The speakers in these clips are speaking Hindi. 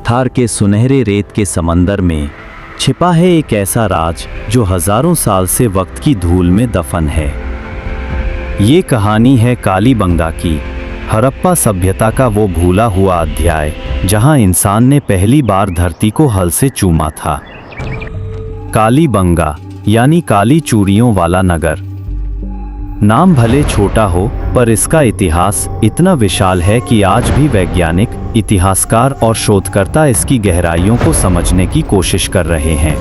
थार के सुनहरे रेत के समंदर में छिपा है एक ऐसा राज जो हजारों साल से वक्त की धूल में दफन है। ये कहानी है कालीबंगा की, हड़प्पा सभ्यता का वो भूला हुआ अध्याय जहां इंसान ने पहली बार धरती को हल से चूमा था। कालीबंगा यानी काली चूड़ियों वाला नगर। नाम भले छोटा हो पर इसका इतिहास इतना विशाल है कि आज भी वैज्ञानिक, इतिहासकार और शोधकर्ता इसकी गहराइयों को समझने की कोशिश कर रहे हैं।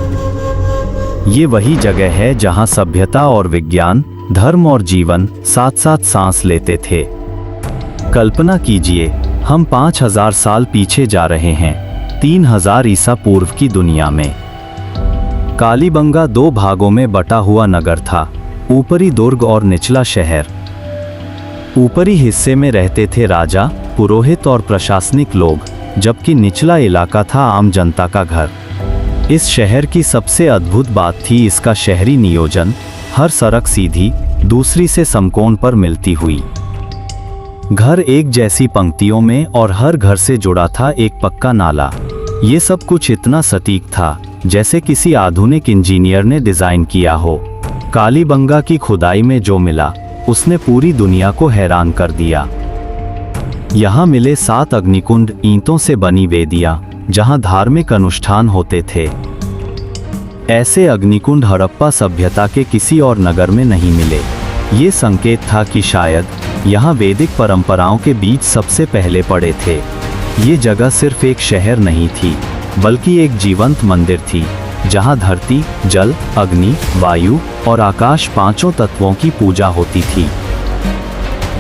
ये वही जगह है जहां सभ्यता और विज्ञान, धर्म और जीवन साथ साथ सांस लेते थे। कल्पना कीजिए, हम 5000 साल पीछे जा रहे हैं, 3000 ईसा पूर्व की दुनिया में। कालीबंगा 2 भागों में बटा हुआ नगर था, ऊपरी दुर्ग और निचला शहर। ऊपरी हिस्से में रहते थे राजा, पुरोहित और प्रशासनिक लोग, जबकि निचला इलाका था आम जनता का घर। इस शहर की सबसे अद्भुत बात थी इसका शहरी नियोजन। हर सड़क सीधी, दूसरी से समकोण पर मिलती हुई। घर एक जैसी पंक्तियों में और हर घर से जुड़ा था एक पक्का नाला। ये सब कुछ इतना सटीक था जैसे किसी आधुनिक इंजीनियर ने डिजाइन किया हो। कालीबंगा की खुदाई में जो मिला उसने पूरी दुनिया को हैरान कर दिया। यहाँ मिले 7 अग्निकुंड, ईंटों से बनी वेदियाँ जहाँ धार्मिक अनुष्ठान होते थे। ऐसे अग्निकुंड हड़प्पा सभ्यता के किसी और नगर में नहीं मिले। ये संकेत था कि शायद यहाँ वैदिक परंपराओं के बीच सबसे पहले पड़े थे। ये जगह सिर्फ एक शहर नहीं थी, बल्कि एक जीवंत मंदिर थी जहाँ धरती, जल, अग्नि, वायु और आकाश, 5 तत्वों की पूजा होती थी।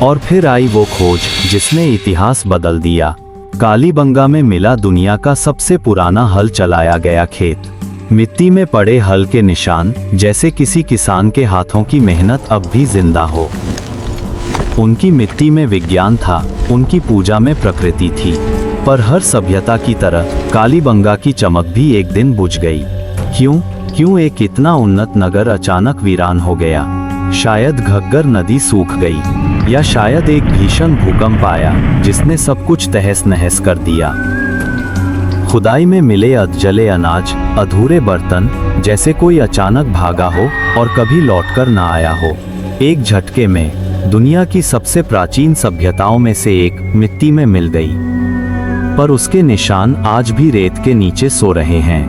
और फिर आई वो खोज जिसने इतिहास बदल दिया। कालीबंगा में मिला दुनिया का सबसे पुराना हल चलाया गया खेत। मिट्टी में पड़े हल के निशान, जैसे किसी किसान के हाथों की मेहनत अब भी जिंदा हो। उनकी मिट्टी में विज्ञान था, उनकी पूजा में प्रकृति थी। पर हर सभ्यता की तरह कालीबंगा की चमक भी एक दिन बुझ गई। क्यों एक इतना उन्नत नगर अचानक वीरान हो गया? शायद घग्गर नदी सूख गई, या शायद एक भीषण भूकंप आया जिसने सब कुछ तहस नहस कर दिया। खुदाई में मिले अधजले अनाज, अधूरे बर्तन, जैसे कोई अचानक भागा हो और कभी लौटकर ना आया हो। एक झटके में दुनिया की सबसे प्राचीन सभ्यताओं में से एक मिट्टी में मिल गई। पर उसके निशान आज भी रेत के नीचे सो रहे हैं।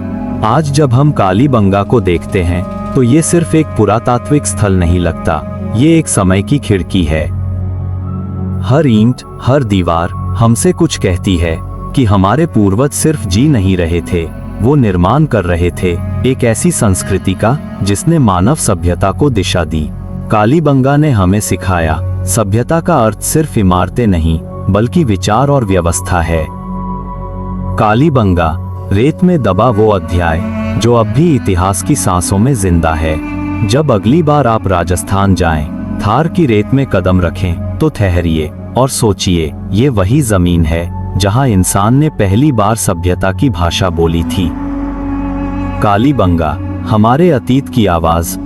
आज जब हम कालीबंगा को देखते हैं तो ये सिर्फ एक पुरातात्विक स्थल नहीं लगता, ये एक समय की खिड़की है। हर ईंट, हर दीवार हमसे कुछ कहती है कि हमारे पूर्वज सिर्फ जी नहीं रहे थे, वो निर्माण कर रहे थे एक ऐसी संस्कृति का जिसने मानव सभ्यता को दिशा दी। कालीबंगा ने हमें सिखाया, सभ्यता का अर्थ सिर्फ इमारतें नहीं बल्कि विचार और व्यवस्था है। कालीबंगा, रेत में दबा वो अध्याय जो अब भी इतिहास की सांसों में जिंदा है। जब अगली बार आप राजस्थान जाएं, थार की रेत में कदम रखें तो ठहरिए और सोचिए, ये वही जमीन है जहां इंसान ने पहली बार सभ्यता की भाषा बोली थी। कालीबंगा, हमारे अतीत की आवाज,